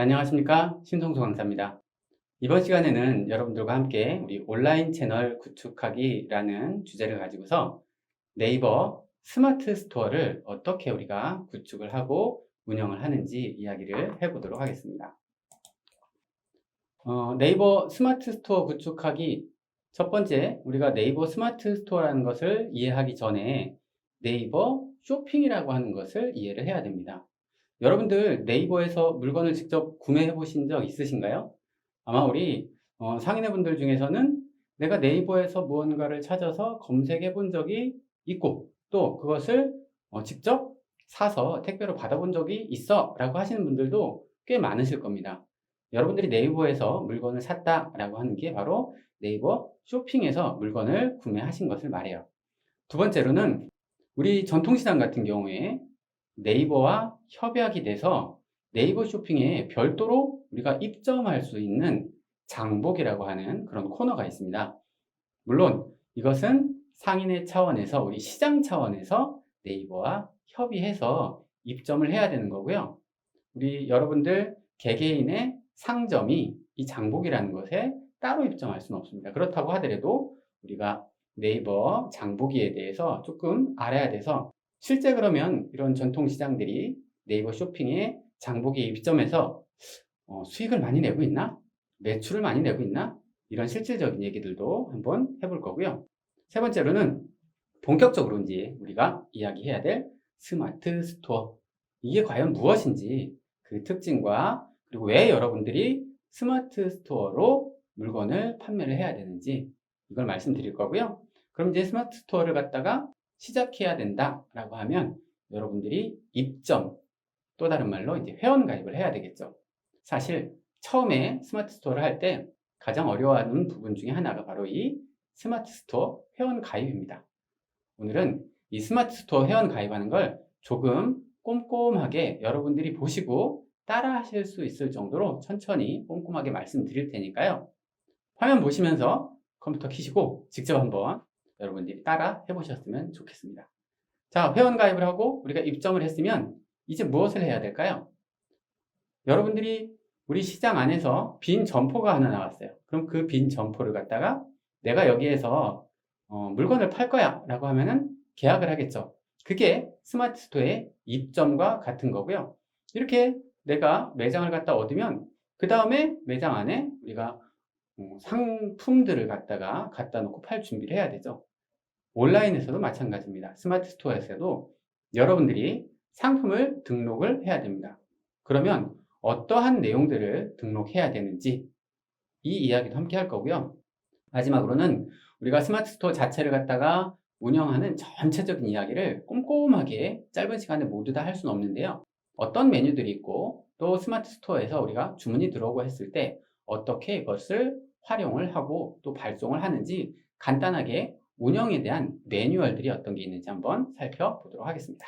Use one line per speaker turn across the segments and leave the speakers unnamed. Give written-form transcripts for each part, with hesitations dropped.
안녕하십니까. 신성수 강사입니다. 이번 시간에는 여러분들과 함께 우리 온라인 채널 구축하기라는 주제를 가지고서 네이버 스마트 스토어를 어떻게 우리가 구축을 하고 운영을 하는지 이야기를 해보도록 하겠습니다. 네이버 스마트 스토어 구축하기 첫 번째, 우리가 네이버 스마트 스토어라는 것을 이해하기 전에 네이버 쇼핑이라고 하는 것을 이해를 해야 됩니다. 여러분들 네이버에서 물건을 직접 구매해 보신 적 있으신가요? 아마 우리 상인회분들 중에서는 내가 네이버에서 무언가를 찾아서 검색해 본 적이 있고 또 그것을 직접 사서 택배로 받아본 적이 있어 라고 하시는 분들도 꽤 많으실 겁니다. 여러분들이 네이버에서 물건을 샀다라고 하는 게 바로 네이버 쇼핑에서 물건을 구매하신 것을 말해요. 두 번째로는 우리 전통시장 같은 경우에 네이버와 협약이 돼서 네이버 쇼핑에 별도로 우리가 입점할 수 있는 장복이라고 하는 그런 코너가 있습니다. 물론 이것은 상인의 차원에서 우리 시장 차원에서 네이버와 협의해서 입점을 해야 되는 거고요. 우리 여러분들 개개인의 상점이 이 장복이라는 것에 따로 입점할 수는 없습니다. 그렇다고 하더라도 우리가 네이버 장보기에 대해서 조금 알아야 돼서 실제 그러면 이런 전통시장들이 네이버 쇼핑에 장보기에 입점해서 수익을 많이 내고 있나? 매출을 많이 내고 있나? 이런 실질적인 얘기들도 한번 해볼 거고요. 세 번째로는 본격적으로 이제 우리가 이야기해야 될 스마트 스토어. 이게 과연 무엇인지 그 특징과 그리고 왜 여러분들이 스마트 스토어로 물건을 판매를 해야 되는지 이걸 말씀드릴 거고요. 그럼 이제 스마트 스토어를 갖다가 시작해야 된다라고 하면 여러분들이 입점, 또 다른 말로 이제 회원 가입을 해야 되겠죠. 사실 처음에 스마트 스토어를 할 때 가장 어려워하는 부분 중에 하나가 바로 이 스마트 스토어 회원 가입입니다. 오늘은 이 스마트 스토어 회원 가입하는 걸 조금 꼼꼼하게 여러분들이 보시고 따라 하실 수 있을 정도로 천천히 꼼꼼하게 말씀드릴 테니까요. 화면 보시면서 컴퓨터 켜시고 직접 한번 여러분들이 따라 해보셨으면 좋겠습니다. 자, 회원 가입을 하고 우리가 입점을 했으면 이제 무엇을 해야 될까요? 여러분들이 우리 시장 안에서 빈 점포가 하나 나왔어요. 그럼 그 빈 점포를 갖다가 내가 여기에서 물건을 팔 거야 라고 하면은 계약을 하겠죠. 그게 스마트 스토어의 입점과 같은 거고요. 이렇게 내가 매장을 갖다 얻으면 그 다음에 매장 안에 우리가 상품들을 갖다 놓고 팔 준비를 해야 되죠. 온라인에서도 마찬가지입니다. 스마트 스토어에서도 여러분들이 상품을 등록을 해야 됩니다. 그러면 어떠한 내용들을 등록해야 되는지 이 이야기도 함께 할 거고요. 마지막으로는 우리가 스마트 스토어 자체를 갖다가 운영하는 전체적인 이야기를 꼼꼼하게 짧은 시간에 모두 다 할 수는 없는데요. 어떤 메뉴들이 있고 또 스마트 스토어에서 우리가 주문이 들어오고 했을 때 어떻게 이것을 활용을 하고 또 발송을 하는지 간단하게 운영에 대한 매뉴얼들이 어떤 게 있는지 한번 살펴보도록 하겠습니다.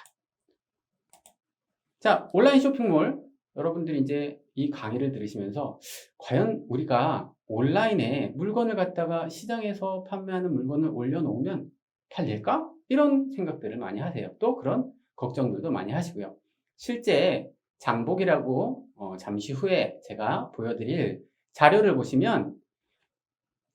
자, 온라인 쇼핑몰 여러분들이 이제 이 강의를 들으시면서 과연 우리가 온라인에 물건을 갖다가 시장에서 판매하는 물건을 올려놓으면 팔릴까? 이런 생각들을 많이 하세요. 또 그런 걱정들도 많이 하시고요. 실제 장복이라고 잠시 후에 제가 보여드릴 자료를 보시면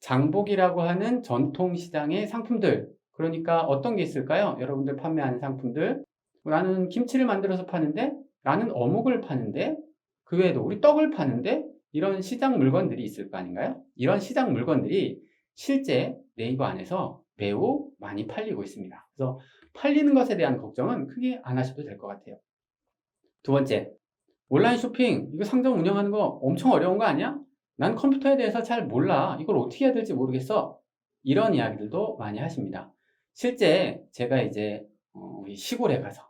장복이라고 하는 전통시장의 상품들, 그러니까 어떤 게 있을까요? 여러분들 판매하는 상품들. 나는 김치를 만들어서 파는데, 나는 어묵을 파는데, 그 외에도 우리 떡을 파는데, 이런 시장 물건들이 있을 거 아닌가요? 이런 시장 물건들이 실제 네이버 안에서 매우 많이 팔리고 있습니다. 그래서 팔리는 것에 대한 걱정은 크게 안 하셔도 될 것 같아요. 두 번째, 온라인 쇼핑, 이거 상점 운영하는 거 엄청 어려운 거 아니야? 난 컴퓨터에 대해서 잘 몰라. 이걸 어떻게 해야 될지 모르겠어. 이런 이야기들도 많이 하십니다. 실제 제가 이제 우리 시골에 가서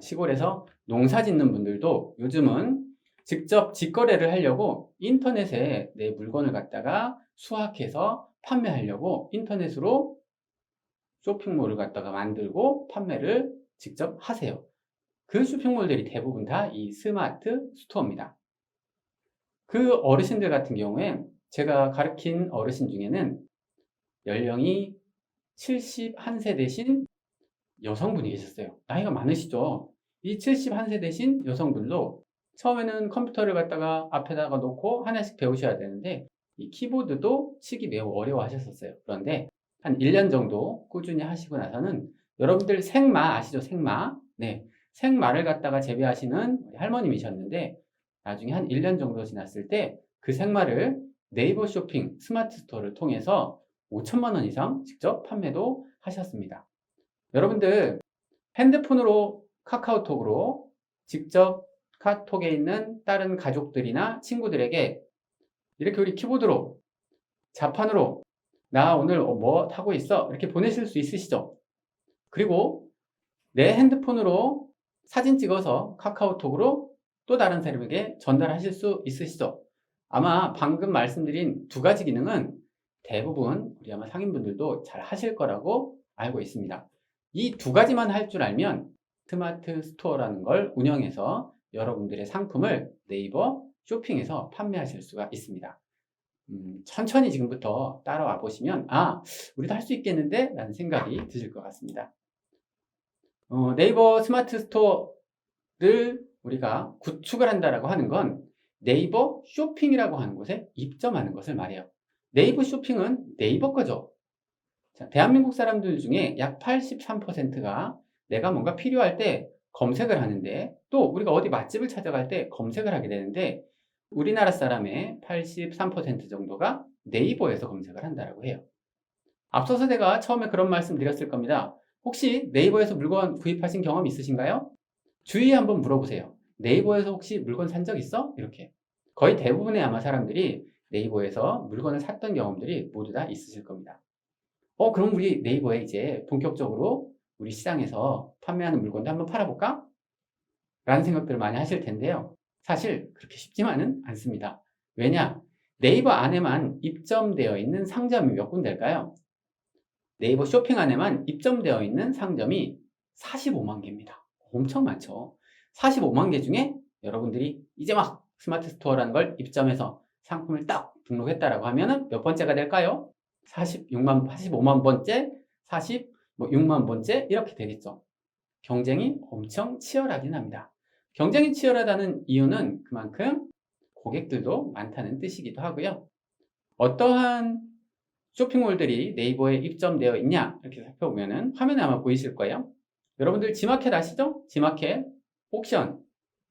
시골에서 농사 짓는 분들도 요즘은 직접 직거래를 하려고 인터넷에 내 물건을 갖다가 수확해서 판매하려고 인터넷으로 쇼핑몰을 갖다가 만들고 판매를 직접 하세요. 그 쇼핑몰들이 대부분 다 이 스마트 스토어입니다. 그 어르신들 같은 경우에 제가 가르친 어르신 중에는 연령이 71세 되신 여성분이 계셨어요. 나이가 많으시죠? 이 71세 되신 여성분도 처음에는 컴퓨터를 갖다가 앞에다가 놓고 하나씩 배우셔야 되는데 이 키보드도 치기 매우 어려워하셨었어요. 그런데 한 1년 정도 꾸준히 하시고 나서는 여러분들 생마 아시죠? 생마. 네. 생마를 갖다가 재배하시는 우리 할머님이셨는데 나중에 한 1년 정도 지났을 때 그 생마를 네이버 쇼핑 스마트 스토어를 통해서 5천만 원 이상 직접 판매도 하셨습니다. 여러분들 핸드폰으로 카카오톡으로 직접 카톡에 있는 다른 가족들이나 친구들에게 이렇게 우리 키보드로 자판으로 나 오늘 뭐 하고 있어 이렇게 보내실 수 있으시죠? 그리고 내 핸드폰으로 사진 찍어서 카카오톡으로 또 다른 사람에게 전달하실 수 있으시죠? 아마 방금 말씀드린 두 가지 기능은 대부분 우리 아마 상인분들도 잘 하실 거라고 알고 있습니다. 이 두 가지만 할 줄 알면 스마트 스토어라는 걸 운영해서 여러분들의 상품을 네이버 쇼핑에서 판매하실 수가 있습니다. 천천히 지금부터 따라와 보시면 우리도 할 수 있겠는데? 라는 생각이 드실 것 같습니다. 네이버 스마트 스토어를 우리가 구축을 한다라고 하는 건 네이버 쇼핑이라고 하는 곳에 입점하는 것을 말해요. 네이버 쇼핑은 네이버 거죠. 자, 대한민국 사람들 중에 약 83%가 내가 뭔가 필요할 때 검색을 하는데 또 우리가 어디 맛집을 찾아갈 때 검색을 하게 되는데 우리나라 사람의 83% 정도가 네이버에서 검색을 한다라고 해요. 앞서서 제가 처음에 그런 말씀 드렸을 겁니다. 혹시 네이버에서 물건 구입하신 경험 있으신가요? 주위에 한번 물어보세요. 네이버에서 혹시 물건 산 적 있어? 이렇게. 거의 대부분의 아마 사람들이 네이버에서 물건을 샀던 경험들이 모두 다 있으실 겁니다. 그럼 우리 네이버에 이제 본격적으로 우리 시장에서 판매하는 물건도 한번 팔아볼까? 라는 생각들을 많이 하실 텐데요. 사실 그렇게 쉽지만은 않습니다. 왜냐? 네이버 안에만 입점되어 있는 상점이 몇 군데일까요? 네이버 쇼핑 안에만 입점되어 있는 상점이 45만 개입니다. 엄청 많죠. 45만 개 중에 여러분들이 이제 막 스마트 스토어라는 걸 입점해서 상품을 딱 등록했다라고 하면은 몇 번째가 될까요? 45만 번째, 46만 번째 이렇게 되겠죠. 경쟁이 엄청 치열하긴 합니다. 경쟁이 치열하다는 이유는 그만큼 고객들도 많다는 뜻이기도 하고요. 어떠한 쇼핑몰들이 네이버에 입점되어 있냐 이렇게 살펴보면은 화면에 아마 보이실 거예요. 여러분들 지마켓 아시죠? 지마켓, 옥션,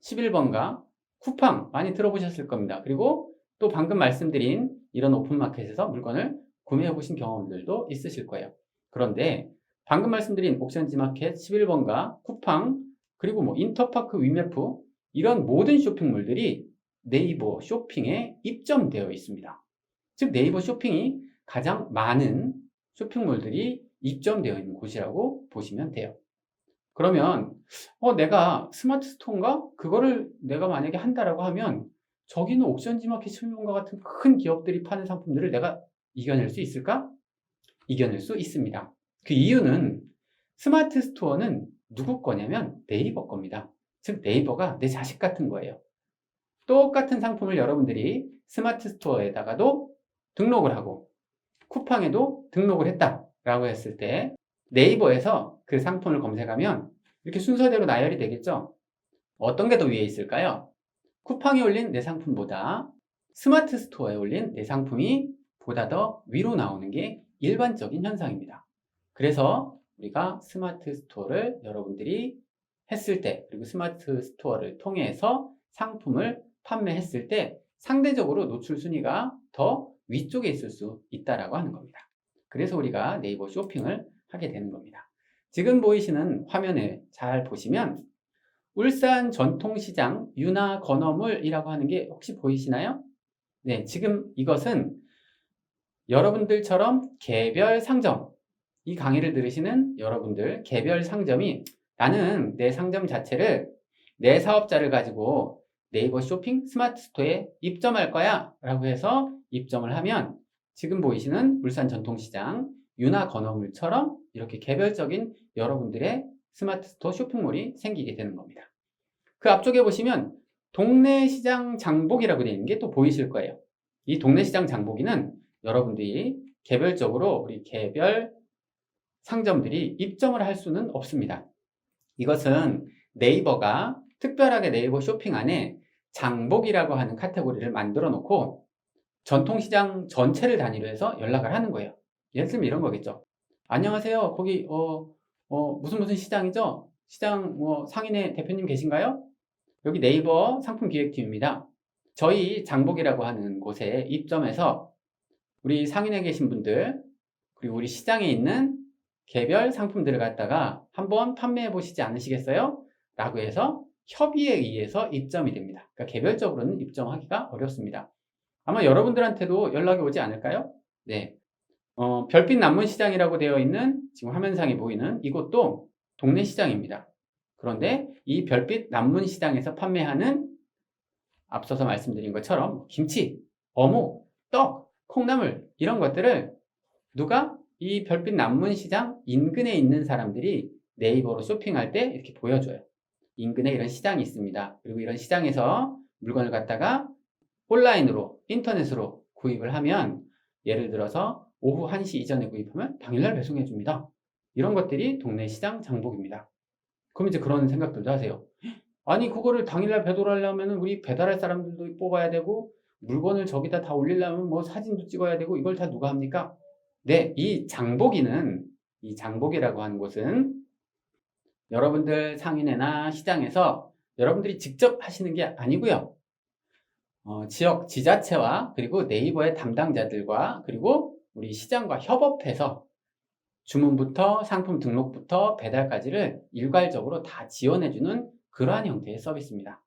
11번가, 쿠팡 많이 들어보셨을 겁니다. 그리고 또 방금 말씀드린 이런 오픈마켓에서 물건을 구매해 보신 경험들도 있으실 거예요. 그런데 방금 말씀드린 옥션 지마켓, 11번가, 쿠팡, 그리고 뭐 인터파크 위메프 이런 모든 쇼핑몰들이 네이버 쇼핑에 입점되어 있습니다. 즉 네이버 쇼핑이 가장 많은 쇼핑몰들이 입점되어 있는 곳이라고 보시면 돼요. 그러면 내가 스마트 스토어인가? 그거를 내가 만약에 한다라고 하면 저기는 옥션지마켓, 실물과 같은 큰 기업들이 파는 상품들을 내가 이겨낼 수 있을까? 이겨낼 수 있습니다. 그 이유는 스마트 스토어는 누구 거냐면 네이버 겁니다. 즉 네이버가 내 자식 같은 거예요. 똑같은 상품을 여러분들이 스마트 스토어에다가도 등록을 하고 쿠팡에도 등록을 했다라고 했을 때 네이버에서 그 상품을 검색하면 이렇게 순서대로 나열이 되겠죠? 어떤 게 더 위에 있을까요? 쿠팡에 올린 내 상품보다 스마트 스토어에 올린 내 상품이 보다 더 위로 나오는 게 일반적인 현상입니다. 그래서 우리가 스마트 스토어를 여러분들이 했을 때 그리고 스마트 스토어를 통해서 상품을 판매했을 때 상대적으로 노출 순위가 더 위쪽에 있을 수 있다라고 하는 겁니다. 그래서 우리가 네이버 쇼핑을 하게 되는 겁니다. 지금 보이시는 화면을 잘 보시면 울산 전통시장 윤화 건어물이라고 하는 게 혹시 보이시나요? 네, 지금 이것은 여러분들처럼 개별 상점, 이 강의를 들으시는 여러분들 개별 상점이 나는 내 상점 자체를 내 사업자를 가지고 네이버 쇼핑 스마트 스토어에 입점할 거야 라고 해서 입점을 하면 지금 보이시는 울산 전통시장 윤화 건어물처럼 이렇게 개별적인 여러분들의 스마트 스토어 쇼핑몰이 생기게 되는 겁니다. 그 앞쪽에 보시면 동네 시장 장보기라고 되어 있는 게 또 보이실 거예요. 이 동네 시장 장보기는 여러분들이 개별적으로 우리 개별 상점들이 입점을 할 수는 없습니다. 이것은 네이버가 특별하게 네이버 쇼핑 안에 장복이라고 하는 카테고리를 만들어 놓고 전통시장 전체를 단위로 해서 연락을 하는 거예요. 예를 들면 이런 거겠죠. 안녕하세요. 거기 무슨 시장이죠? 시장 상인의 대표님 계신가요? 여기 네이버 상품기획팀입니다. 저희 장복이라고 하는 곳에 입점해서 우리 상인에 계신 분들 그리고 우리 시장에 있는 개별 상품들을 갖다가 한번 판매해 보시지 않으시겠어요? 라고 해서 협의에 의해서 입점이 됩니다. 그러니까 개별적으로는 입점하기가 어렵습니다. 아마 여러분들한테도 연락이 오지 않을까요? 네. 별빛 남문시장이라고 되어 있는 지금 화면상에 보이는 이곳도 동네 시장입니다. 그런데 이 별빛 남문시장에서 판매하는 앞서서 말씀드린 것처럼 김치, 어묵, 떡, 콩나물 이런 것들을 누가 이 별빛 남문시장 인근에 있는 사람들이 네이버로 쇼핑할 때 이렇게 보여줘요. 인근에 이런 시장이 있습니다. 그리고 이런 시장에서 물건을 갖다가 온라인으로 인터넷으로 구입을 하면 예를 들어서 오후 1시 이전에 구입하면 당일날 배송해 줍니다. 이런 것들이 동네 시장 장복입니다. 그럼 이제 그런 생각들도 하세요. 아니 그거를 당일날 배달하려면 우리 배달할 사람들도 뽑아야 되고 물건을 저기다 다 올리려면 뭐 사진도 찍어야 되고 이걸 다 누가 합니까? 네, 이 장복이라고 하는 곳은 여러분들 상인회나 시장에서 여러분들이 직접 하시는 게 아니고요. 지역 지자체와 그리고 네이버의 담당자들과 그리고 우리 시장과 협업해서 주문부터 상품 등록부터 배달까지를 일괄적으로 다 지원해주는 그러한 형태의 서비스입니다.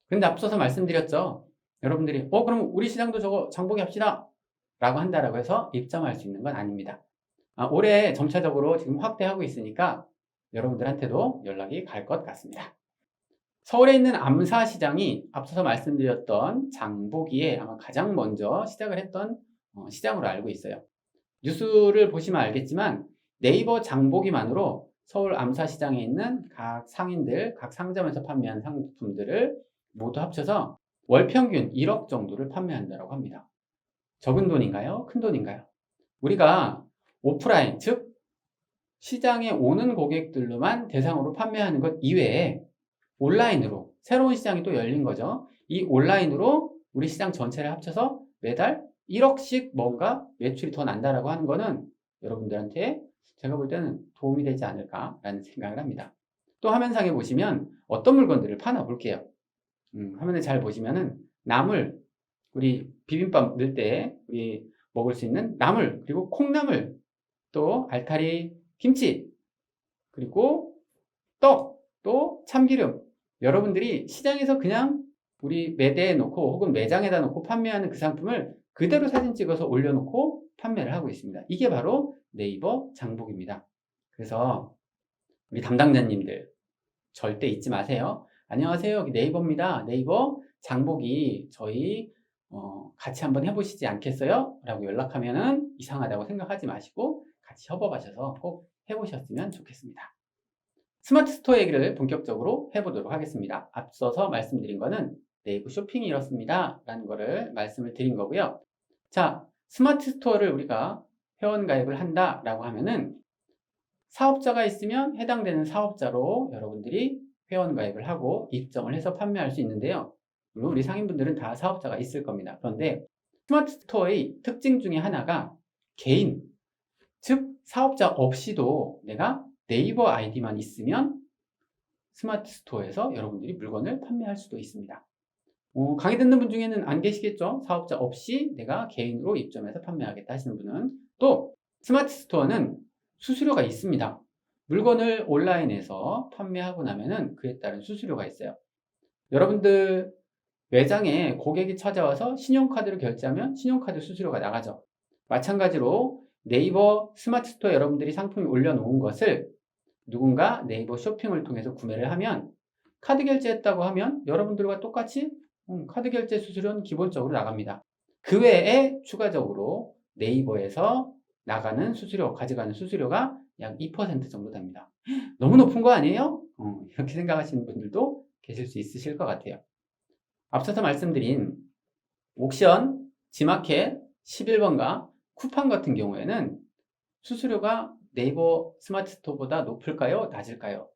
그런데 앞서서 말씀드렸죠. 여러분들이 그럼 우리 시장도 저거 장보기 합시다 라고 한다라고 해서 입점할 수 있는 건 아닙니다. 올해 점차적으로 지금 확대하고 있으니까 여러분들한테도 연락이 갈 것 같습니다. 서울에 있는 암사시장이 앞서서 말씀드렸던 장보기에 아마 가장 먼저 시작을 했던 시장으로 알고 있어요. 뉴스를 보시면 알겠지만 네이버 장보기만으로 서울 암사시장에 있는 각 상인들, 각 상점에서 판매한 상품들을 모두 합쳐서 월 평균 1억 정도를 판매한다고 합니다. 적은 돈인가요? 큰 돈인가요? 우리가 오프라인, 즉 시장에 오는 고객들로만 대상으로 판매하는 것 이외에 온라인으로 새로운 시장이 또 열린 거죠. 이 온라인으로 우리 시장 전체를 합쳐서 매달 1억씩 뭔가 매출이 더 난다라고 하는 거는 여러분들한테 제가 볼 때는 도움이 되지 않을까라는 생각을 합니다. 또 화면상에 보시면 어떤 물건들을 파나 볼게요. 화면에 잘 보시면은 나물, 우리 비빔밥 넣을 때 우리 먹을 수 있는 나물, 그리고 콩나물, 또 알타리 김치, 그리고 떡, 또 참기름. 여러분들이 시장에서 그냥 우리 매대에 놓고 혹은 매장에다 놓고 판매하는 그 상품을 그대로 사진 찍어서 올려놓고 판매를 하고 있습니다. 이게 바로 네이버 장복입니다. 그래서 우리 담당자님들 절대 잊지 마세요. 안녕하세요. 여기 네이버입니다. 네이버 장복이 저희 같이 한번 해보시지 않겠어요? 라고 연락하면은 이상하다고 생각하지 마시고 같이 협업하셔서 꼭 해보셨으면 좋겠습니다. 스마트 스토어 얘기를 본격적으로 해보도록 하겠습니다. 앞서서 말씀드린 거는 네이버 쇼핑이 이렇습니다 라는 거를 말씀을 드린 거고요. 자, 스마트 스토어를 우리가 회원가입을 한다 라고 하면은 사업자가 있으면 해당되는 사업자로 여러분들이 회원가입을 하고 입점을 해서 판매할 수 있는데요. 물론 우리 상인분들은 다 사업자가 있을 겁니다. 그런데 스마트 스토어의 특징 중에 하나가 개인, 즉 사업자 없이도 내가 네이버 아이디만 있으면 스마트 스토어에서 여러분들이 물건을 판매할 수도 있습니다. 강의 듣는 분 중에는 안 계시겠죠? 사업자 없이 내가 개인으로 입점해서 판매하겠다 하시는 분은. 또 스마트 스토어는 수수료가 있습니다. 물건을 온라인에서 판매하고 나면은 그에 따른 수수료가 있어요. 여러분들 매장에 고객이 찾아와서 신용카드로 결제하면 신용카드 수수료가 나가죠. 마찬가지로 네이버 스마트 스토어 여러분들이 상품을 올려놓은 것을 누군가 네이버 쇼핑을 통해서 구매를 하면 카드 결제했다고 하면 여러분들과 똑같이 카드 결제 수수료는 기본적으로 나갑니다. 그 외에 추가적으로 네이버에서 나가는 수수료, 가져가는 수수료가 약 2% 정도 됩니다. 너무 높은 거 아니에요? 이렇게 생각하시는 분들도 계실 수 있으실 것 같아요. 앞서서 말씀드린 옥션, 지마켓, 11번가, 쿠팡 같은 경우에는 수수료가 네이버 스마트 스토어보다 높을까요? 낮을까요?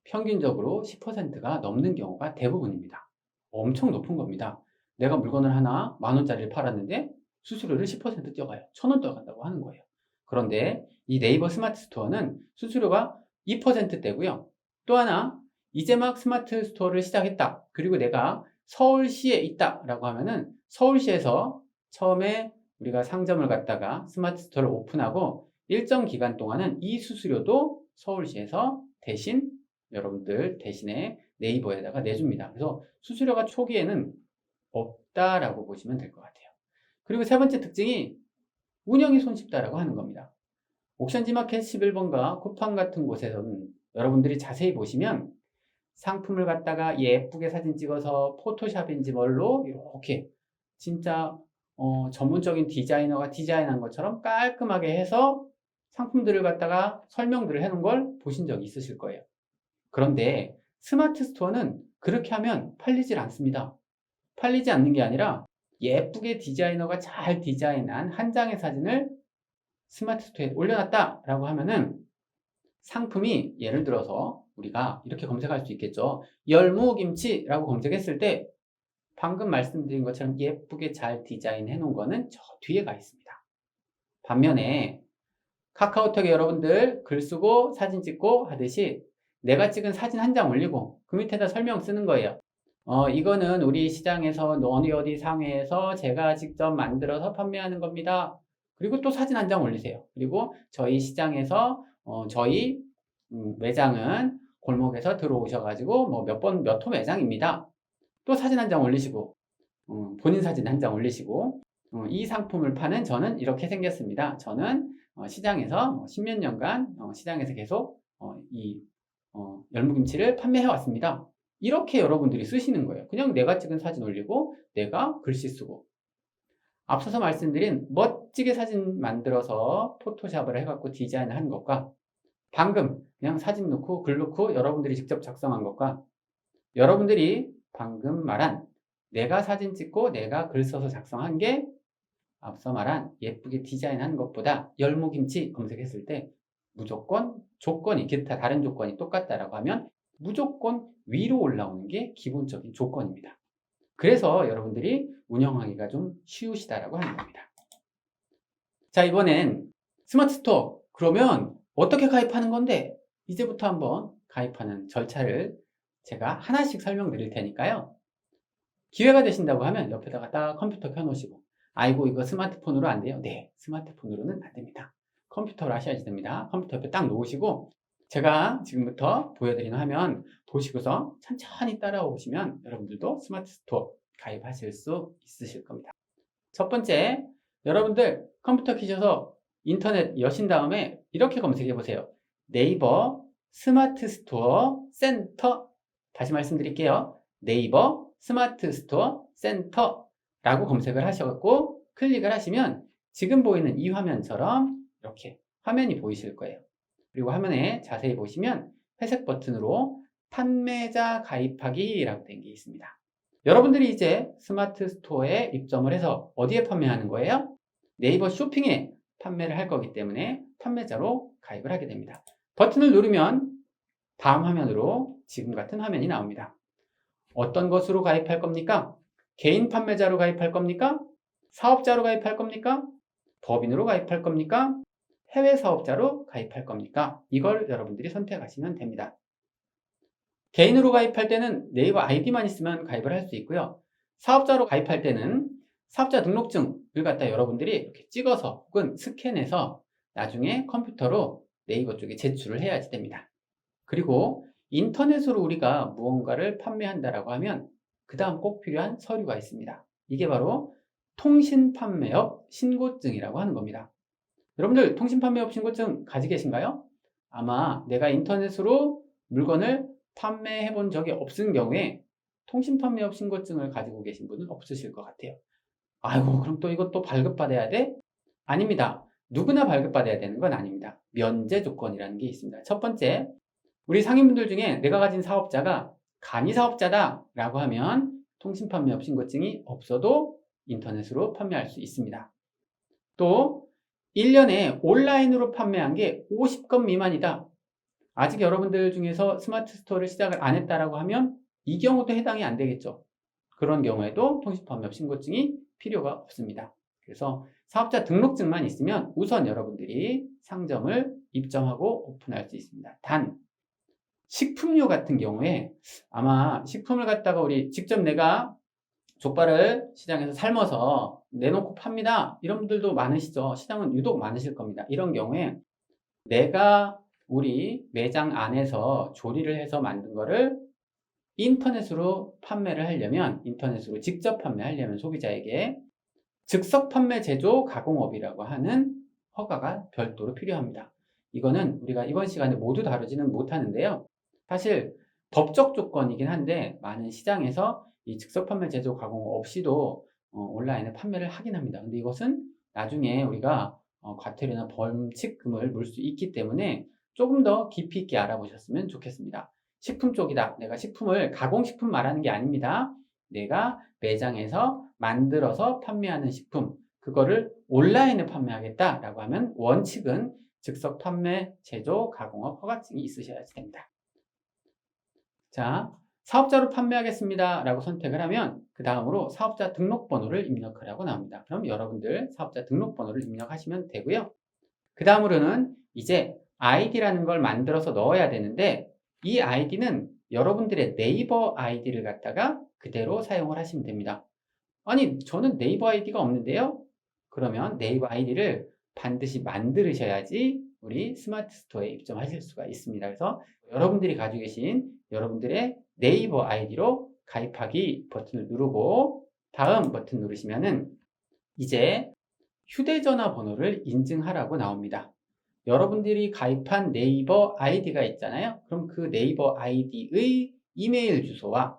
평균적으로 10%가 넘는 경우가 대부분입니다. 엄청 높은 겁니다. 내가 물건을 하나 10,000원짜리를 팔았는데 수수료를 10% 뛰어가요. 1,000원 뛰어간다고 하는 거예요. 그런데 이 네이버 스마트 스토어는 수수료가 2%대고요. 또 하나, 이제 막 스마트 스토어를 시작했다. 그리고 내가 서울시에 있다라고 하면은 서울시에서 처음에 우리가 상점을 갖다가 스마트 스토어를 오픈하고 일정 기간 동안은 이 수수료도 서울시에서 대신 여러분들 대신에 네이버에다가 내줍니다. 그래서 수수료가 초기에는 없다라고 보시면 될 것 같아요. 그리고 세 번째 특징이 운영이 손쉽다라고 하는 겁니다. 옥션지마켓 11번가 쿠팡 같은 곳에서는 여러분들이 자세히 보시면 상품을 갖다가 예쁘게 사진 찍어서 포토샵인지 뭘로 이렇게 진짜 전문적인 디자이너가 디자인한 것처럼 깔끔하게 해서 상품들을 갖다가 설명들을 해놓은 걸 보신 적이 있으실 거예요. 그런데 스마트 스토어는 그렇게 하면 팔리질 않습니다. 팔리지 않는 게 아니라 예쁘게 디자이너가 잘 디자인한 한 장의 사진을 스마트 스토어에 올려놨다라고 하면은 상품이 예를 들어서 우리가 이렇게 검색할 수 있겠죠. 열무김치라고 검색했을 때 방금 말씀드린 것처럼 예쁘게 잘 디자인해 놓은 거는 저 뒤에 가 있습니다. 반면에 카카오톡에 여러분들 글 쓰고 사진 찍고 하듯이 내가 찍은 사진 한 장 올리고 그 밑에다 설명 쓰는 거예요. 이거는 우리 시장에서 어디 상회에서 제가 직접 만들어서 판매하는 겁니다. 그리고 또 사진 한 장 올리세요. 그리고 저희 시장에서 저희 매장은 골목에서 들어오셔가지고 뭐 몇 호 매장입니다. 또 사진 한 장 올리시고 본인 사진 한 장 올리시고 이 상품을 파는 저는 이렇게 생겼습니다. 저는 시장에서 10몇 년간 시장에서 계속 이 열무김치를 판매해 왔습니다. 이렇게 여러분들이 쓰시는 거예요. 그냥 내가 찍은 사진 올리고 내가 글씨 쓰고 앞서서 말씀드린 멋지게 사진 만들어서 포토샵을 해갖고 디자인을 하는 것과 방금 그냥 사진 넣고 글 넣고 여러분들이 직접 작성한 것과 여러분들이 방금 말한 내가 사진 찍고 내가 글 써서 작성한 게 앞서 말한 예쁘게 디자인한 것보다 열무김치 검색했을 때 무조건 조건이 기타 다른 조건이 똑같다라고 하면 무조건 위로 올라오는 게 기본적인 조건입니다. 그래서 여러분들이 운영하기가 좀 쉬우시다라고 하는 겁니다. 자, 이번엔 스마트 스토어 그러면 어떻게 가입하는 건데 이제부터 한번 가입하는 절차를 제가 하나씩 설명드릴 테니까요. 기회가 되신다고 하면 옆에다가 딱 컴퓨터 켜놓으시고 아이고 이거 스마트폰으로 안 돼요? 네, 스마트폰으로는 안 됩니다. 컴퓨터로 하셔야지 됩니다. 컴퓨터 옆에 딱 놓으시고 제가 지금부터 보여드리는 화면 보시고서 천천히 따라오시면 여러분들도 스마트 스토어 가입하실 수 있으실 겁니다. 첫 번째, 여러분들 컴퓨터 켜셔서 인터넷 여신 다음에 이렇게 검색해 보세요. 네이버 스마트 스토어 센터. 다시 말씀드릴게요. 네이버 스마트 스토어 센터라고 검색을 하셔갖고 클릭을 하시면 지금 보이는 이 화면처럼 이렇게 화면이 보이실 거예요. 그리고 화면에 자세히 보시면 회색 버튼으로 판매자 가입하기라고 된 게 있습니다. 여러분들이 이제 스마트 스토어에 입점을 해서 어디에 판매하는 거예요? 네이버 쇼핑에 판매를 할 거기 때문에 판매자로 가입을 하게 됩니다. 버튼을 누르면 다음 화면으로 지금 같은 화면이 나옵니다. 어떤 것으로 가입할 겁니까? 개인 판매자로 가입할 겁니까? 사업자로 가입할 겁니까? 법인으로 가입할 겁니까? 해외 사업자로 가입할 겁니까? 이걸 여러분들이 선택하시면 됩니다. 개인으로 가입할 때는 네이버 아이디만 있으면 가입을 할 수 있고요. 사업자로 가입할 때는 사업자 등록증을 갖다 여러분들이 이렇게 찍어서 혹은 스캔해서 나중에 컴퓨터로 네이버 쪽에 제출을 해야지 됩니다. 그리고 인터넷으로 우리가 무언가를 판매한다라고 하면 그 다음 꼭 필요한 서류가 있습니다. 이게 바로 통신판매업 신고증이라고 하는 겁니다. 여러분들 통신판매업 신고증 가지고 계신가요? 아마 내가 인터넷으로 물건을 판매해 본 적이 없은 경우에 통신판매업 신고증을 가지고 계신 분은 없으실 것 같아요. 아이고 그럼 또 이것도 발급받아야 돼? 아닙니다. 누구나 발급받아야 되는 건 아닙니다. 면제 조건이라는 게 있습니다. 첫 번째, 우리 상인분들 중에 내가 가진 사업자가 간이 사업자다 라고 하면 통신판매업 신고증이 없어도 인터넷으로 판매할 수 있습니다. 또 1년에 온라인으로 판매한 게 50건 미만이다. 아직 여러분들 중에서 스마트 스토어를 시작을 안 했다라고 하면 이 경우도 해당이 안 되겠죠. 그런 경우에도 통신판매업 신고증이 필요가 없습니다. 그래서 사업자 등록증만 있으면 우선 여러분들이 상점을 입점하고 오픈할 수 있습니다. 단 식품류 같은 경우에 아마 식품을 갖다가 우리 직접 내가 족발을 시장에서 삶아서 내놓고 팝니다. 이런 분들도 많으시죠. 시장은 유독 많으실 겁니다. 이런 경우에 내가 우리 매장 안에서 조리를 해서 만든 거를 인터넷으로 판매를 하려면, 인터넷으로 직접 판매하려면 소비자에게 즉석 판매 제조 가공업이라고 하는 허가가 별도로 필요합니다. 이거는 우리가 이번 시간에 모두 다루지는 못하는데요. 사실 법적 조건이긴 한데 많은 시장에서 이 즉석 판매 제조 가공업 없이도 온라인에 판매를 하긴 합니다. 근데 이것은 나중에 우리가 과태료나 벌칙금을 물 수 있기 때문에 조금 더 깊이 있게 알아보셨으면 좋겠습니다. 식품 쪽이다. 내가 식품을 가공식품 말하는 게 아닙니다. 내가 매장에서 만들어서 판매하는 식품, 그거를 온라인에 판매하겠다라고 하면 원칙은 즉석 판매 제조 가공업 허가증이 있으셔야 됩니다. 자, 사업자로 판매하겠습니다 라고 선택을 하면 그 다음으로 사업자 등록번호를 입력하라고 나옵니다. 그럼 여러분들 사업자 등록번호를 입력하시면 되고요. 그 다음으로는 이제 아이디라는 걸 만들어서 넣어야 되는데 이 아이디는 여러분들의 네이버 아이디를 갖다가 그대로 사용을 하시면 됩니다. 아니, 저는 네이버 아이디가 없는데요? 그러면 네이버 아이디를 반드시 만드셔야지 우리 스마트 스토어에 입점하실 수가 있습니다. 그래서 여러분들이 가지고 계신 여러분들의 네이버 아이디로 가입하기 버튼을 누르고 다음 버튼 누르시면은 이제 휴대전화 번호를 인증하라고 나옵니다. 여러분들이 가입한 네이버 아이디가 있잖아요. 그럼 그 네이버 아이디의 이메일 주소와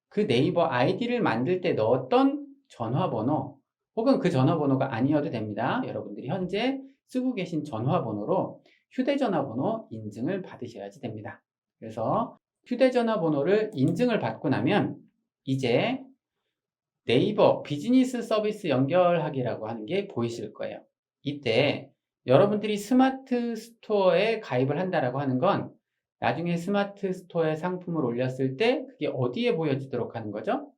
그 네이버 아이디를 만들 때 넣었던 전화번호 혹은 그 전화번호가 아니어도 됩니다. 여러분들이 현재 쓰고 계신 전화번호로 휴대전화번호 인증을 받으셔야지 됩니다. 그래서 휴대전화번호를 인증을 받고 나면 이제 네이버 비즈니스 서비스 연결하기라고 하는 게 보이실 거예요. 이때 여러분들이 스마트 스토어에 가입을 한다라고 하는 건 나중에 스마트 스토어에 상품을 올렸을 때 그게 어디에 보여지도록 하는 거죠?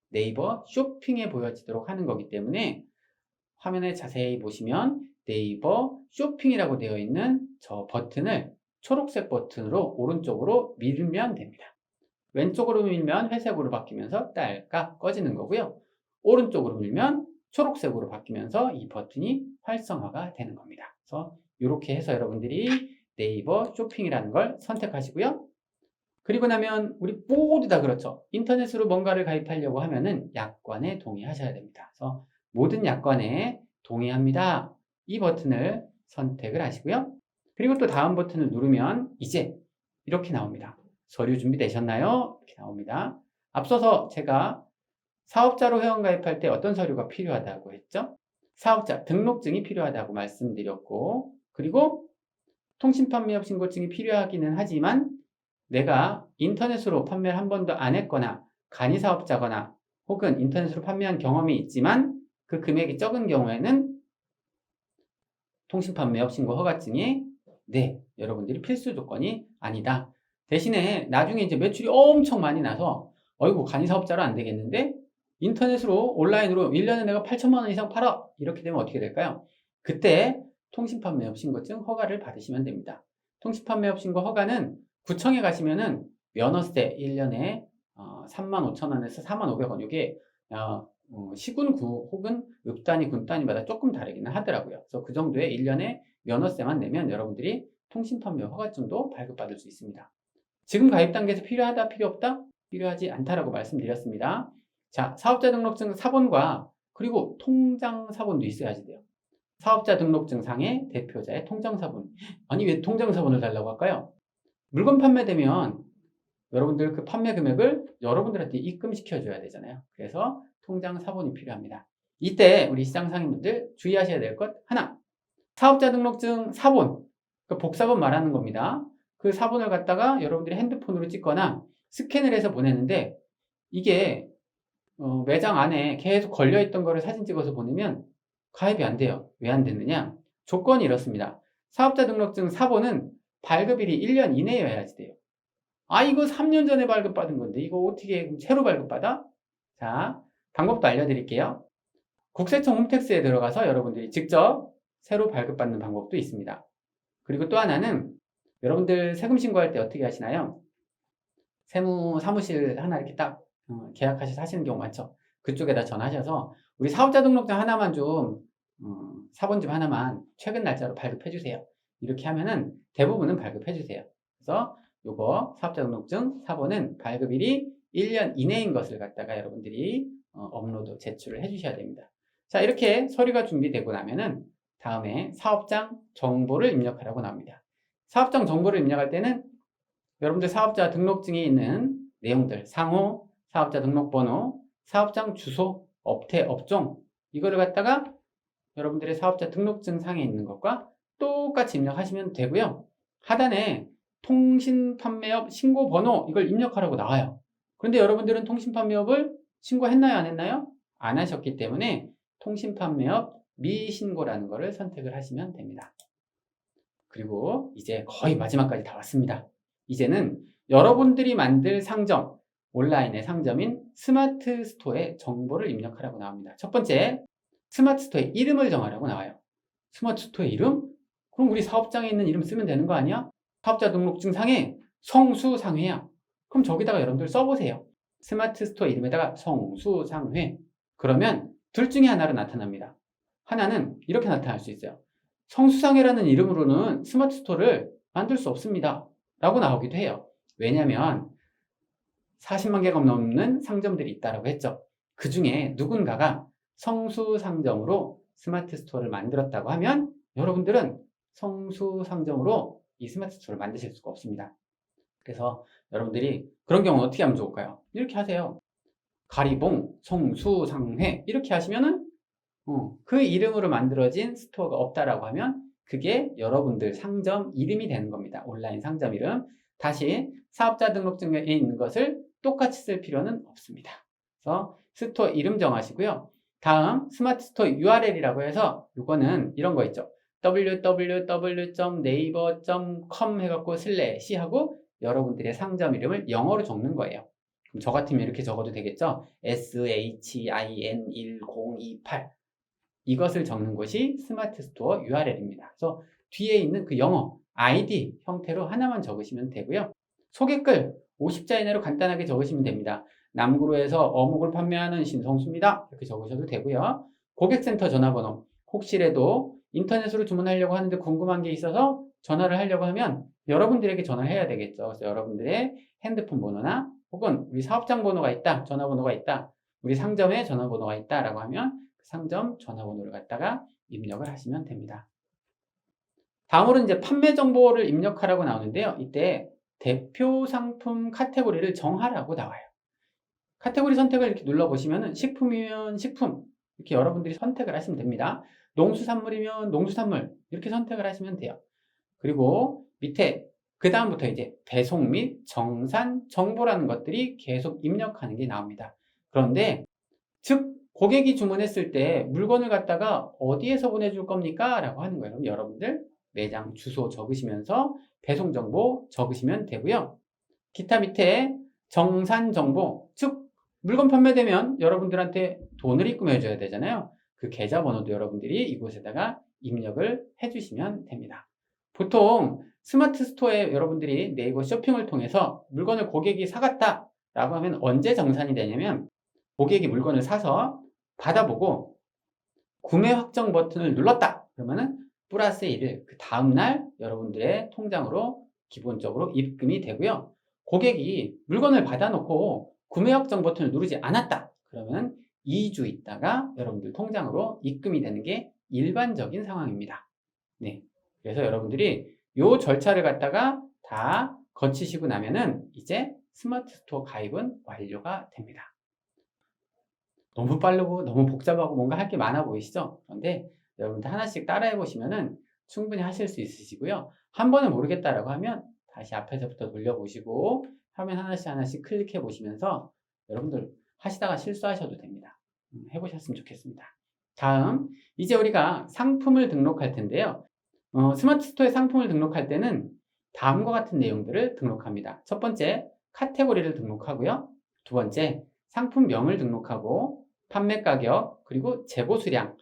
네이버 쇼핑에 보여지도록 하는 거기 때문에 화면에 자세히 보시면 네이버 쇼핑이라고 되어 있는 저 버튼을 초록색 버튼으로 오른쪽으로 밀면 됩니다. 왼쪽으로 밀면 회색으로 바뀌면서 딸깍 꺼지는 거고요. 오른쪽으로 밀면 초록색으로 바뀌면서 이 버튼이 활성화가 되는 겁니다. 그래서 이렇게 해서 여러분들이 네이버 쇼핑이라는 걸 선택하시고요. 그리고 나면 우리 모두 다 그렇죠. 인터넷으로 뭔가를 가입하려고 하면은 약관에 동의하셔야 됩니다. 그래서 모든 약관에 동의합니다. 이 버튼을 선택을 하시고요. 그리고 또 다음 버튼을 누르면 이제 이렇게 나옵니다. 서류 준비되셨나요? 이렇게 나옵니다. 앞서서 제가 사업자로 회원가입할 때 어떤 서류가 필요하다고 했죠? 사업자 등록증이 필요하다고 말씀드렸고, 그리고 통신판매업 신고증이 필요하기는 하지만 내가 인터넷으로 판매를 한 번도 안 했거나 간이사업자거나 혹은 인터넷으로 판매한 경험이 있지만 그 금액이 적은 경우에는 통신판매업 신고 허가증이 여러분들이 필수 조건이 아니다. 대신에 나중에 이제 매출이 엄청 많이 나서 어이구 간이사업자로 안 되겠는데 인터넷으로 온라인으로 1년에 내가 8천만 원 이상 팔아 이렇게 되면 어떻게 될까요? 그때 통신판매업 신고증 허가를 받으시면 됩니다. 통신판매업 신고 허가는 구청에 가시면은 면허세 1년에 35,000원에서 45,000원 이게 시군구 혹은 읍단위 군단위마다 조금 다르기는 하더라고요. 그래서 그 정도의 1년에 면허세만 내면 여러분들이 통신판매업 허가증도 발급받을 수 있습니다. 지금 가입 단계에서 필요하다, 필요 없다? 필요하지 않다라고 말씀드렸습니다. 자, 사업자 등록증 사본과 그리고 통장 사본도 있어야지 돼요. 사업자 등록증 상에 대표자의 통장 사본. 아니, 왜 통장 사본을 달라고 할까요? 물건 판매되면 여러분들 그 판매 금액을 여러분들한테 입금시켜 줘야 되잖아요. 그래서 통장 사본이 필요합니다. 이때 우리 시장 상인분들 주의하셔야 될 것 하나. 사업자 등록증 사본. 그 복사본 말하는 겁니다. 그 사본을 갖다가 여러분들이 핸드폰으로 찍거나 스캔을 해서 보내는데 이게 매장 안에 계속 걸려있던 거를 사진 찍어서 보내면 가입이 안 돼요. 왜 안 되느냐? 조건이 이렇습니다. 사업자 등록증 사본은 발급일이 1년 이내여야지 돼요. 아, 이거 3년 전에 발급받은 건데 이거 어떻게 새로 발급받아? 자, 방법도 알려드릴게요. 국세청 홈택스에 들어가서 여러분들이 직접 새로 발급받는 방법도 있습니다. 그리고 또 하나는 여러분들 세금 신고할 때 어떻게 하시나요? 세무 사무실 하나 이렇게 딱 계약하셔서 하시는 경우 많죠. 그쪽에다 전화하셔서 우리 사업자 등록증 하나만 좀 사본집 하나만 최근 날짜로 발급해 주세요. 이렇게 하면은 대부분은 발급해 주세요. 그래서 요거 사업자 등록증 사본은 발급일이 1년 이내인 것을 갖다가 여러분들이 업로드 제출을 해 주셔야 됩니다. 자, 이렇게 서류가 준비되고 나면은 다음에 사업장 정보를 입력하라고 나옵니다. 사업장 정보를 입력할 때는 여러분들 사업자 등록증에 있는 내용들, 상호, 사업자 등록번호, 사업장 주소, 업태, 업종 이거를 갖다가 여러분들의 사업자 등록증 상에 있는 것과 똑같이 입력하시면 되고요. 하단에 통신판매업 신고번호 이걸 입력하라고 나와요. 그런데 여러분들은 통신판매업을 신고했나요? 안 했나요? 안 하셨기 때문에 통신판매업 미신고라는 것을 선택을 하시면 됩니다. 그리고 이제 거의 마지막까지 다 왔습니다. 이제는 여러분들이 만들 상점, 온라인의 상점인 스마트 스토어에 정보를 입력하라고 나옵니다. 첫 번째, 스마트 스토어의 이름을 정하라고 나와요. 스마트 스토어의 이름? 그럼 우리 사업장에 있는 이름 쓰면 되는 거 아니야? 사업자 등록증 상에 성수상회야. 그럼 저기다가 여러분들 써보세요. 스마트 스토어 이름에다가 성수상회. 그러면 둘 중에 하나로 나타납니다. 하나는 이렇게 나타날 수 있어요. 성수상회라는 이름으로는 스마트 스토어를 만들 수 없습니다. 라고 나오기도 해요. 왜냐하면 40만 개가 넘는 상점들이 있다고 했죠. 그 중에 누군가가 성수상점으로 스마트 스토어를 만들었다고 하면 여러분들은 성수상점으로 이 스마트 스토어를 만드실 수가 없습니다. 그래서 여러분들이 그런 경우 어떻게 하면 좋을까요? 이렇게 하세요. 가리봉, 성수상회 이렇게 하시면은 그 이름으로 만들어진 스토어가 없다라고 하면 그게 여러분들 상점 이름이 되는 겁니다. 온라인 상점 이름. 다시 사업자 등록증에 있는 것을 똑같이 쓸 필요는 없습니다. 그래서 스토어 이름 정하시고요. 다음 스마트 스토어 URL이라고 해서 이거는 이런 거 있죠. www.naver.com 해갖고 슬래시 하고 여러분들의 상점 이름을 영어로 적는 거예요. 그럼 저 같으면 이렇게 적어도 되겠죠. SHIN1028 이것을 적는 것이 스마트 스토어 URL입니다. 그래서 뒤에 있는 그 영어 ID 형태로 하나만 적으시면 되고요. 소개글 50자 이내로 간단하게 적으시면 됩니다. 남구로에서 어묵을 판매하는 신성수입니다. 이렇게 적으셔도 되고요. 고객센터 전화번호 혹시라도 인터넷으로 주문하려고 하는데 궁금한 게 있어서 전화를 하려고 하면 여러분들에게 전화를 해야 되겠죠. 그래서 여러분들의 핸드폰 번호나 혹은 우리 사업장 번호가 있다, 전화번호가 있다, 우리 상점에 전화번호가 있다라고 하면 상점 전화번호를 갖다가 입력을 하시면 됩니다. 다음으로는 이제 판매 정보를 입력하라고 나오는데요. 이때 대표 상품 카테고리를 정하라고 나와요. 카테고리 선택을 이렇게 눌러보시면은 식품이면 식품 이렇게 여러분들이 선택을 하시면 됩니다. 농수산물이면 농수산물 이렇게 선택을 하시면 돼요. 그리고 밑에 그 다음부터 이제 배송 및 정산 정보라는 것들이 계속 입력하는 게 나옵니다. 그런데 즉 고객이 주문했을 때 물건을 갖다가 어디에서 보내줄 겁니까? 라고 하는 거예요. 그럼 여러분들 매장 주소 적으시면서 배송 정보 적으시면 되고요. 기타 밑에 정산 정보, 즉 물건 판매되면 여러분들한테 돈을 입금해 줘야 되잖아요. 그 계좌번호도 여러분들이 이곳에다가 입력을 해주시면 됩니다. 보통 스마트 스토어에 여러분들이 네이버 쇼핑을 통해서 물건을 고객이 사갔다 라고 하면 언제 정산이 되냐면 고객이 물건을 사서 받아보고 구매 확정 버튼을 눌렀다 그러면은 플러스 1일 그 다음날 여러분들의 통장으로 기본적으로 입금이 되고요. 고객이 물건을 받아놓고 구매 확정 버튼을 누르지 않았다 그러면 2주 있다가 여러분들 통장으로 입금이 되는 게 일반적인 상황입니다. 네, 그래서 여러분들이 이 절차를 갖다가 다 거치시고 나면은 이제 스마트 스토어 가입은 완료가 됩니다. 너무 빠르고 너무 복잡하고 뭔가 할 게 많아 보이시죠? 그런데 여러분들 하나씩 따라해 보시면은 충분히 하실 수 있으시고요. 한 번은 모르겠다라고 하면 다시 앞에서부터 돌려보시고 화면 하나씩 하나씩 클릭해 보시면서 여러분들 하시다가 실수하셔도 됩니다. 해보셨으면 좋겠습니다. 다음 이제 우리가 상품을 등록할 텐데요. 스마트 스토어에 상품을 등록할 때는 다음과 같은 내용들을 등록합니다. 첫 번째 카테고리를 등록하고요. 두 번째 상품명을 등록하고 판매 가격, 그리고 재고 수량,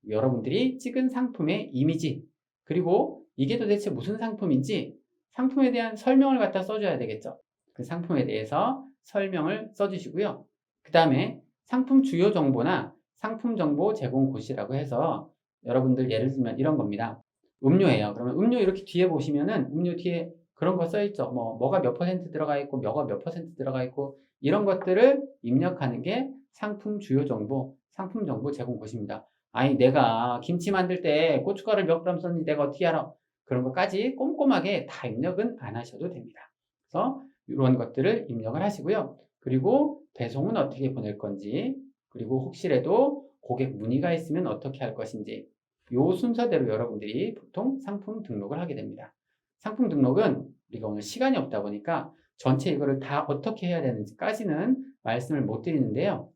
여러분들이 찍은 상품의 이미지, 그리고 이게 도대체 무슨 상품인지 상품에 대한 설명을 갖다 써줘야 되겠죠. 그 상품에 대해서 설명을 써주시고요. 그 다음에 상품 주요 정보나 상품 정보 제공 곳이라고 해서 여러분들 예를 들면 이런 겁니다. 음료예요. 그러면 음료 이렇게 뒤에 보시면은 음료 뒤에 그런 거 써있죠. 뭐가 몇 퍼센트 들어가 있고 뭐가 몇 퍼센트 들어가 있고 이런 것들을 입력하는 게 상품 주요 정보, 상품 정보 제공 곳입니다. 아니 내가 김치 만들 때 고춧가루 몇 그램 썼는지 내가 어떻게 알아? 그런 것까지 꼼꼼하게 다 입력은 안 하셔도 됩니다. 그래서 이런 것들을 입력을 하시고요. 그리고 배송은 어떻게 보낼 건지, 그리고 혹시라도 고객 문의가 있으면 어떻게 할 것인지 이 순서대로 여러분들이 보통 상품 등록을 하게 됩니다. 상품 등록은 우리가 오늘 시간이 없다 보니까 전체 이거를 다 어떻게 해야 되는지까지는 말씀을 못 드리는데요.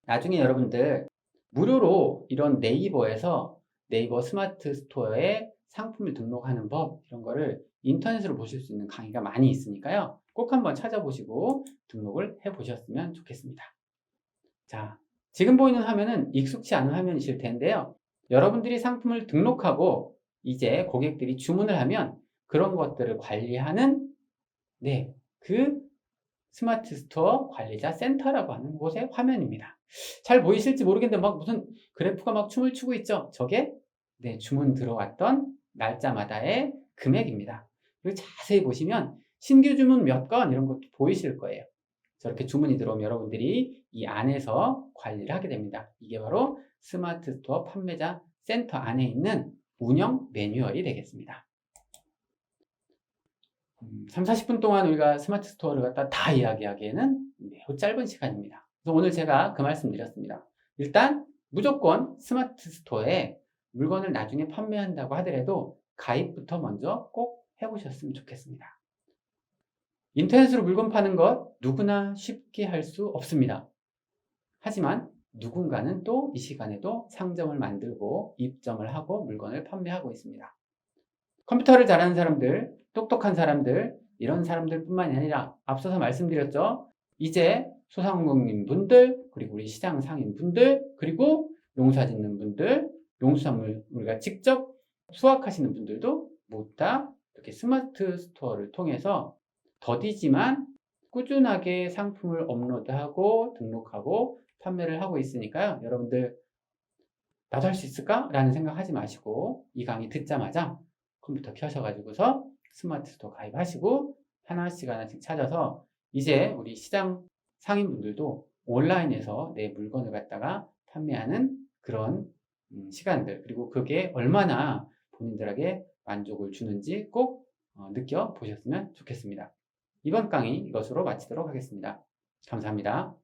나중에 여러분들 무료로 이런 네이버에서 네이버 스마트 스토어에 상품을 등록하는 법 이런 거를 인터넷으로 보실 수 있는 강의가 많이 있으니까요. 꼭 한번 찾아보시고 등록을 해 보셨으면 좋겠습니다. 자, 지금 보이는 화면은 익숙치 않은 화면이실 텐데요. 여러분들이 상품을 등록하고 이제 고객들이 주문을 하면 그런 것들을 관리하는 그 스마트 스토어 관리자 센터라고 하는 곳의 화면입니다. 잘 보이실지 모르겠는데 막 무슨 그래프가 막 춤을 추고 있죠? 저게 주문 들어왔던 날짜마다의 금액입니다. 그리고 자세히 보시면 신규 주문 몇 건 이런 것도 보이실 거예요. 저렇게 주문이 들어오면 여러분들이 이 안에서 관리를 하게 됩니다. 이게 바로 스마트 스토어 판매자 센터 안에 있는 운영 매뉴얼이 되겠습니다. 3, 40분 동안 우리가 스마트 스토어를 갖다 다 이야기하기에는 매우 짧은 시간입니다. 그래서 오늘 제가 그 말씀 드렸습니다. 일단 무조건 스마트 스토어에 물건을 나중에 판매한다고 하더라도 가입부터 먼저 꼭 해보셨으면 좋겠습니다. 인터넷으로 물건 파는 것 누구나 쉽게 할 수 없습니다. 하지만 누군가는 또 이 시간에도 상점을 만들고 입점을 하고 물건을 판매하고 있습니다. 컴퓨터를 잘하는 사람들, 똑똑한 사람들, 이런 사람들 뿐만이 아니라 앞서서 말씀드렸죠. 이제 소상공인 분들, 그리고 우리 시장 상인 분들, 그리고 농사 짓는 분들, 농수산물 우리가 직접 수확하시는 분들도 모두 다 이렇게 스마트 스토어를 통해서 더디지만 꾸준하게 상품을 업로드하고 등록하고 판매를 하고 있으니까요. 여러분들 나도 할 수 있을까? 라는 생각하지 마시고 이 강의 듣자마자 컴퓨터 켜셔가지고서 스마트 스토어 가입하시고 하나씩 찾아서 이제 우리 시장 상인분들도 온라인에서 내 물건을 갖다가 판매하는 그런 시간들, 그리고 그게 얼마나 본인들에게 만족을 주는지 꼭 느껴보셨으면 좋겠습니다. 이번 강의 이것으로 마치도록 하겠습니다. 감사합니다.